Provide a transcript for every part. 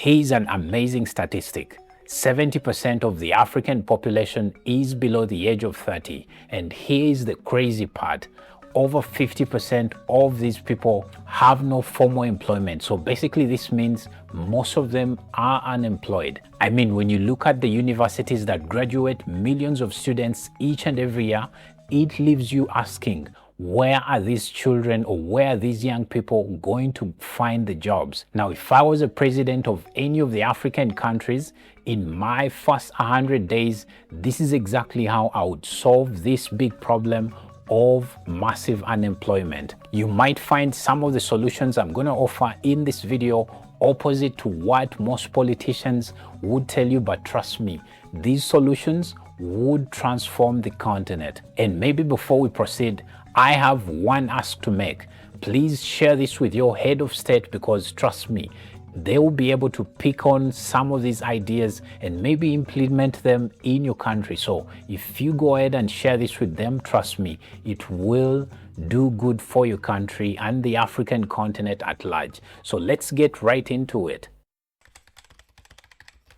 Here's an amazing statistic. 70% of the African population is below the age of 30. And here's the crazy part. Over 50% of these people have no formal employment. So basically this means most of them are unemployed. I mean, when you look at the universities that graduate millions of students each and every year, it leaves you asking, where are these children or where are these young people going to find the jobs? Now, if I was a president of any of the African countries, in my first 100 days, this is exactly how I would solve this big problem of massive unemployment. You might find some of the solutions I'm going to offer in this video opposite to what most politicians would tell you, but trust me, these solutions would transform the continent. And maybe before we proceed, I have one ask to make. Please share this with your head of state, because trust me, they will be able to pick on some of these ideas and maybe implement them in your country. So if you go ahead and share this with them, trust me, it will do good for your country and the African continent at large. So let's get right into it.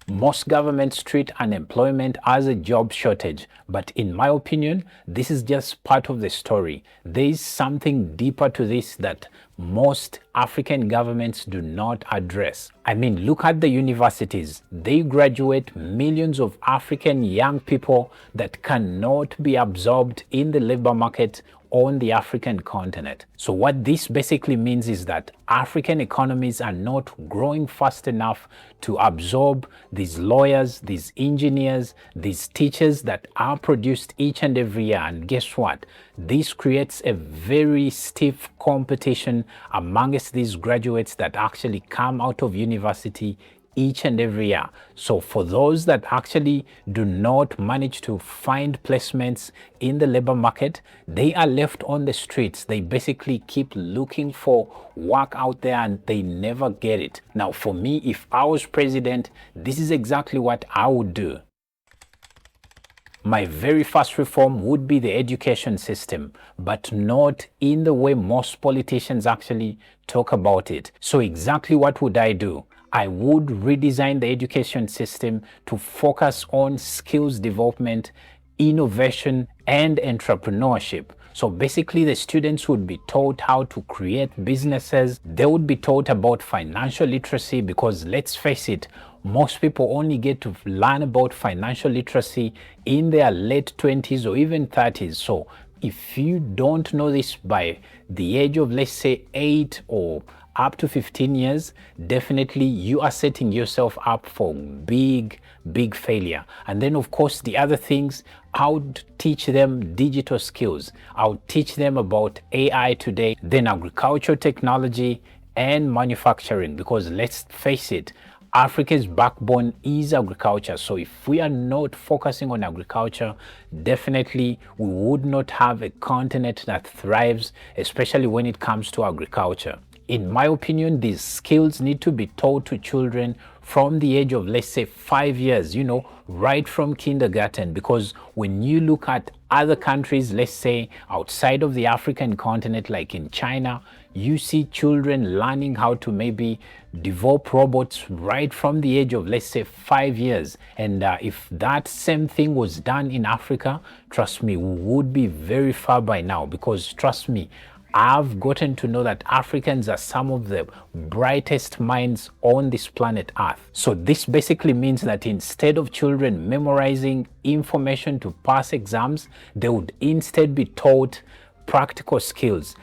Most governments treat unemployment as a job shortage, but in my opinion, this is just part of the story. There is something deeper to this that most African governments do not address. I mean, look at the universities. They graduate millions of African young people that cannot be absorbed in the labor market on the African continent. So what this basically means is that African economies are not growing fast enough to absorb these lawyers, these engineers, these teachers that are produced each and every year. And guess what? This creates a very stiff competition amongst these graduates that actually come out of university each and every year. So for those that actually do not manage to find placements in the labor market, they are left on the streets. They basically keep looking for work out there and they never get it. Now, for me, if I was president, this is exactly what I would do. My very first reform would be the education system, but not in the way most politicians actually talk about it. So exactly what would I do? I would redesign the education system to focus on skills development, innovation, and entrepreneurship. So basically, the students would be taught how to create businesses. They would be taught about financial literacy, because let's face it, most people only get to learn about financial literacy in their late 20s or even 30s. So if you don't know this by the age of, let's say, 8 or up to 15 years, definitely you are setting yourself up for big failure. And then of course the other things, I would teach them digital skills. I would teach them about AI today, then agricultural technology and manufacturing, because let's face it, Africa's backbone is agriculture. So if we are not focusing on agriculture, definitely we would not have a continent that thrives, especially when it comes to agriculture. In my opinion, these skills need to be taught to children from the age of, let's say, 5 years, right from kindergarten. Because when you look at other countries, let's say outside of the African continent, like in China, you see children learning how to maybe develop robots right from the age of, let's say, 5 years. And if that same thing was done in Africa, trust me, we would be very far by now. Because trust me, I've gotten to know that Africans are some of the brightest minds on this planet Earth. So this basically means that instead of children memorizing information to pass exams, they would instead be taught practical skills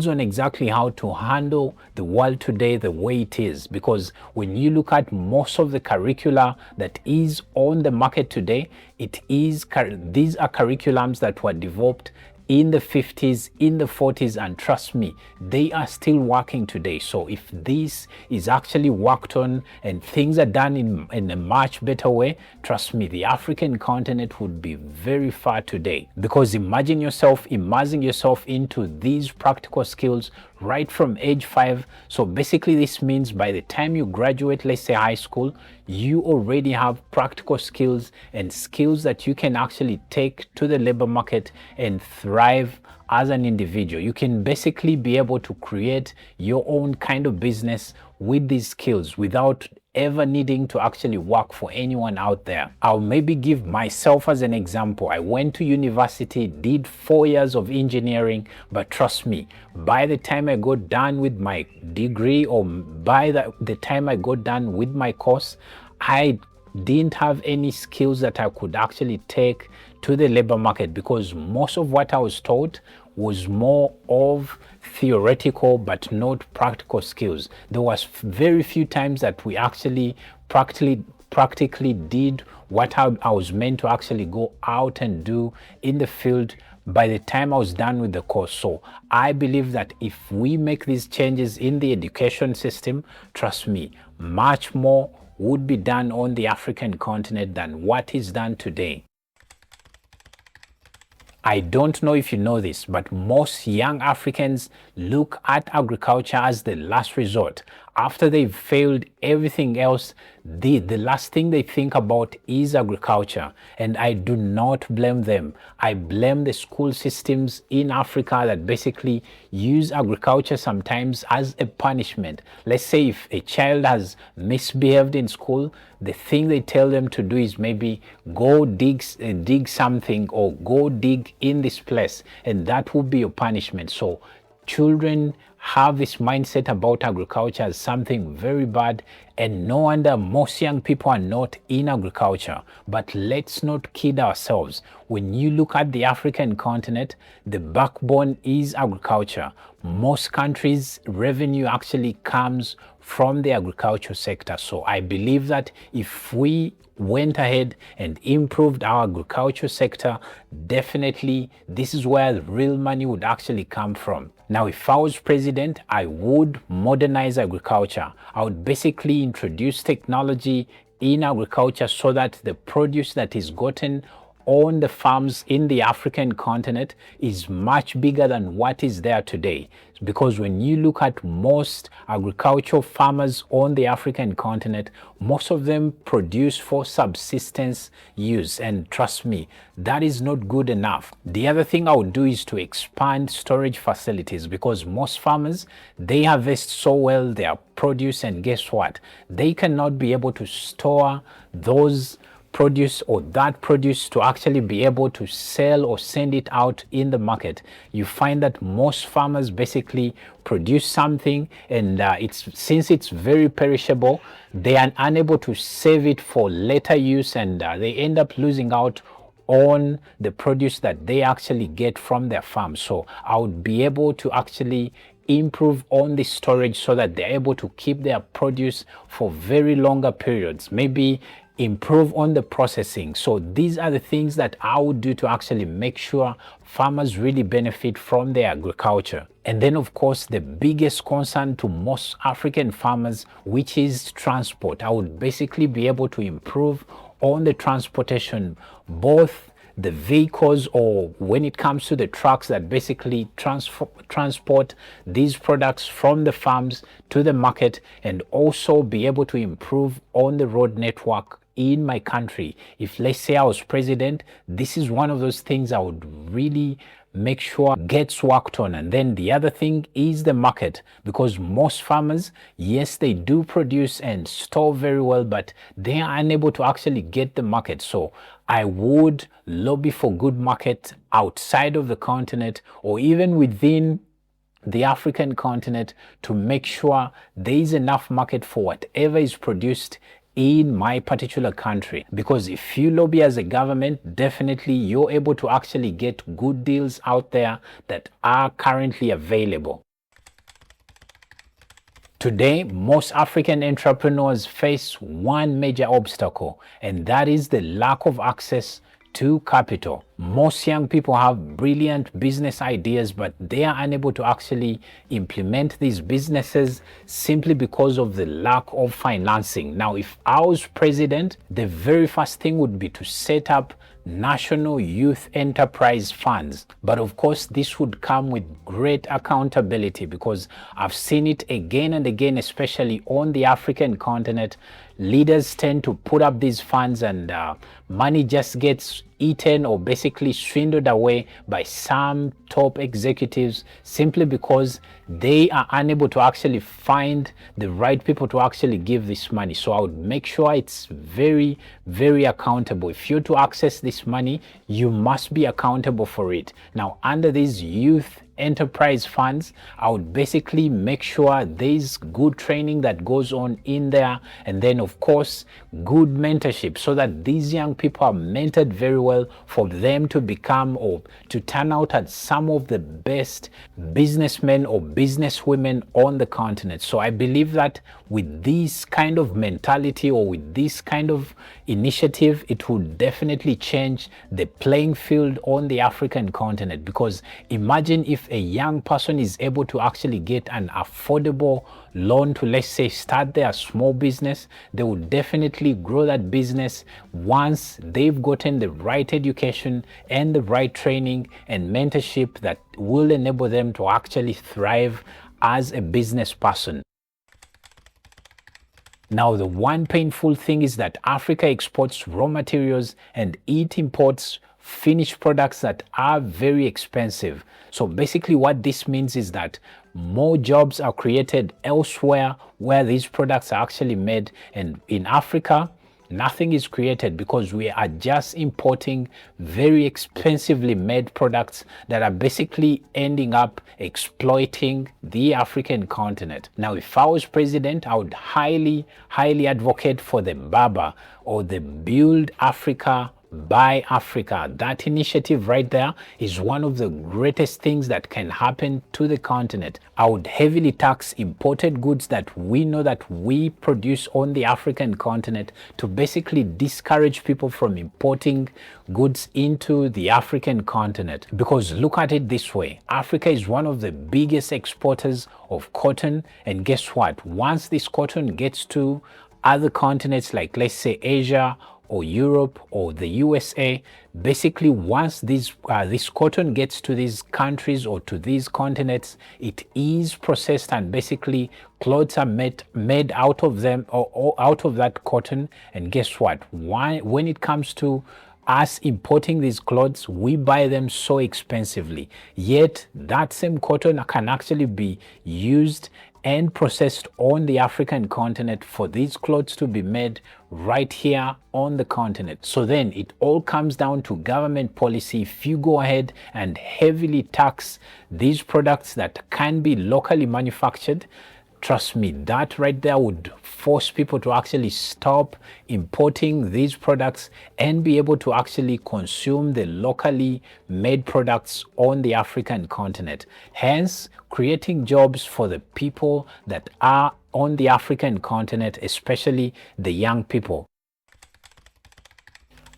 on exactly how to handle the world today the way it is. Because when you look at most of the curricula that is on the market today, these are curriculums that were developed in the 50s, in the 40s, and trust me, they are still working today. So if this is actually worked on and things are done in a much better way, trust me, the African continent would be very far today. Because imagine yourself immersing yourself into these practical skills right from age 5. So basically this means by the time you graduate, let's say high school, you already have practical skills and skills that you can actually take to the labor market and thrive as an individual. You can basically be able to create your own kind of business with these skills without ever needing to actually work for anyone out there. I'll maybe give myself as an example. I went to university, did 4 years of engineering, but trust me, by the time I got done with my degree, or by the time I got done with my course, I didn't have any skills that I could actually take to the labor market, because most of what I was taught was more of theoretical but not practical skills. There was very few times that we actually practically did what I was meant to actually go out and do in the field by the time I was done with the course. So I believe that if we make these changes in the education system, trust me, much more would be done on the African continent than what is done today. I don't know if you know this, but most young Africans look at agriculture as the last resort. After they've failed everything else, the last thing they think about is agriculture. And I do not blame them. I blame the school systems in Africa that basically use agriculture sometimes as a punishment. Let's say if a child has misbehaved in school, the thing they tell them to do is maybe go dig something, or go dig in this place, and that will be your punishment. So children have this mindset about agriculture as something very bad, and no wonder most young people are not in agriculture. But let's not kid ourselves. When you look at the African continent, the backbone is agriculture. Most countries' revenue actually comes from the agriculture sector. So I believe that if we went ahead and improved our agriculture sector, definitely this is where the real money would actually come from. Now, if I was president, I would modernize agriculture. I would basically introduce technology in agriculture so that the produce that is gotten on the farms in the African continent is much bigger than what is there today. Because when you look at most agricultural farmers on the African continent, most of them produce for subsistence use. And trust me, that is not good enough. The other thing I would do is to expand storage facilities, because most farmers, they harvest so well their produce, and guess what? They cannot be able to store those produce or that produce to actually be able to sell or send it out in the market. You find that most farmers basically produce something, and since it's very perishable, they are unable to save it for later use, and they end up losing out on the produce that they actually get from their farm. So I would be able to actually improve on the storage so that they're able to keep their produce for very longer periods, maybe improve on the processing. So these are the things that I would do to actually make sure farmers really benefit from their agriculture. And then, of course, the biggest concern to most African farmers, which is transport. I would basically be able to improve on the transportation, both the vehicles, or when it comes to the trucks that basically transport these products from the farms to the market, and also be able to improve on the road network in my country. If, let's say, I was president, this is one of those things I would really make sure gets worked on. And then the other thing is the market, because most farmers, yes, they do produce and store very well, but they are unable to actually get the market. So I would lobby for good market outside of the continent, or even within the African continent, to make sure there is enough market for whatever is produced in my particular country. Because if you lobby as a government, definitely you're able to actually get good deals out there that are currently available. Today, most African entrepreneurs face one major obstacle, and that is the lack of access to capital. Most young people have brilliant business ideas, but they are unable to actually implement these businesses simply because of the lack of financing. Now, if I was president, the very first thing would be to set up national youth enterprise funds. But of course, this would come with great accountability, because I've seen it again and again, especially on the African continent. Leaders tend to put up these funds, and money just gets eaten or basically swindled away by some top executives simply because they are unable to actually find the right people to actually give this money. So I would make sure it's very, very accountable. If you're to access this money, you must be accountable for it. Now, under these youth enterprise funds, I would basically make sure there's good training that goes on in there, and then of course good mentorship, so that these young people are mentored very well for them to become or to turn out as some of the best businessmen or businesswomen on the continent. So I believe that with this kind of mentality or with this kind of initiative, it will definitely change the playing field on the African continent. Because imagine if a young person is able to actually get an affordable loan to, let's say, start their small business, they will definitely grow that business once they've gotten the right education and the right training and mentorship that will enable them to actually thrive as a business person. Now, the one painful thing is that Africa exports raw materials and it imports finished products that are very expensive. So basically what this means is that more jobs are created elsewhere where these products are actually made, and in Africa nothing is created because we are just importing very expensively made products that are basically ending up exploiting the African continent. Now, if I was president, I would highly advocate for the BABA, or the Build Africa by Africa. That initiative right there is one of the greatest things that can happen to the continent. I would heavily tax imported goods that we know that we produce on the African continent, to basically discourage people from importing goods into the African continent. Because look at it this way, Africa is one of the biggest exporters of cotton, and guess what? Once this cotton gets to other continents, like let's say Asia or Europe or the USA, basically once this cotton gets to these countries or to these continents, it is processed and basically clothes are made out of them, or out of that cotton. And guess what? When it comes to us importing these clothes, we buy them so expensively, yet that same cotton can actually be used and processed on the African continent for these clothes to be made right here on the continent. So then it all comes down to government policy. If you go ahead and heavily tax these products that can be locally manufactured, trust me, that right there would force people to actually stop importing these products and be able to actually consume the locally made products on the African continent, hence creating jobs for the people that are on the African continent, especially the young people.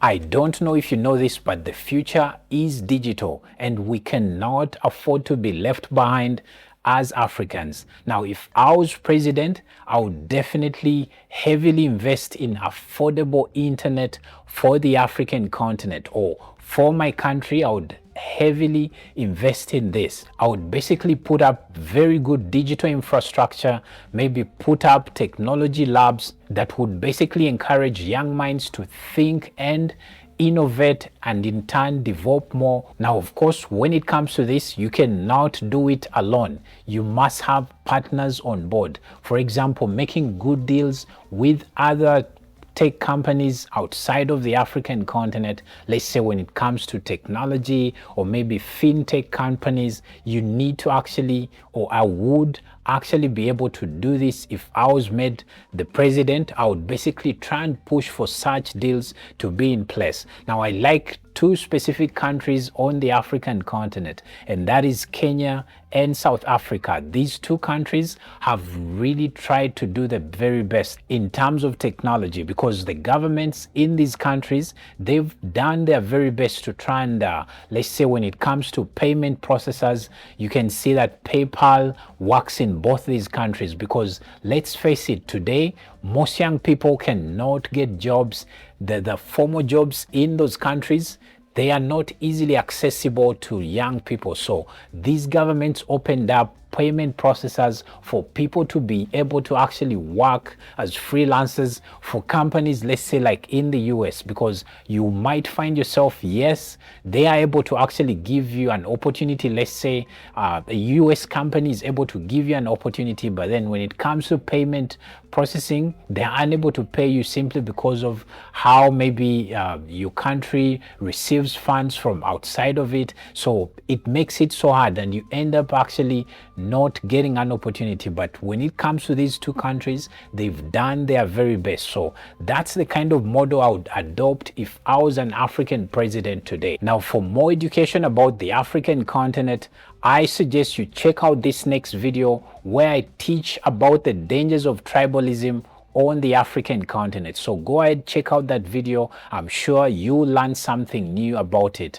I don't know if you know this, but the future is digital and we cannot afford to be left behind as Africans. Now, if I was president, I would definitely heavily invest in affordable internet for the African continent, or for my country. I would heavily invest in this. I would basically put up very good digital infrastructure, maybe put up technology labs that would basically encourage young minds to think and innovate and in turn develop more. Now, of course, when it comes to this, you cannot do it alone. You must have partners on board. For example, making good deals with other tech companies outside of the African continent. Let's say when it comes to technology or maybe fintech companies, you need to actually, or I would actually be able to do this. If I was made the president, I would basically try and push for such deals to be in place. Now, I like two specific countries on the African continent, and that is Kenya and South Africa. These two countries have really tried to do the very best in terms of technology, because the governments in these countries, they've done their very best to try and let's say when it comes to payment processors, you can see that PayPal works in both these countries, because let's face it, today most young people cannot get jobs. The formal jobs in those countries, they are not easily accessible to young people. So these governments opened up payment processors for people to be able to actually work as freelancers for companies, let's say like in the US, because you might find yourself, yes, they are able to actually give you an opportunity. Let's say a US company is able to give you an opportunity, but then when it comes to payment processing, they are unable to pay you simply because of how maybe your country receives funds from outside of it. So it makes it so hard, and you end up actually not getting an opportunity. But when it comes to these two countries, they've done their very best. So that's the kind of model I would adopt if I was an African president today. Now, for more education about the African continent, I suggest you check out this next video where I teach about the dangers of tribalism on the African continent. So go ahead, check out that video. I'm sure you'll learn something new about it.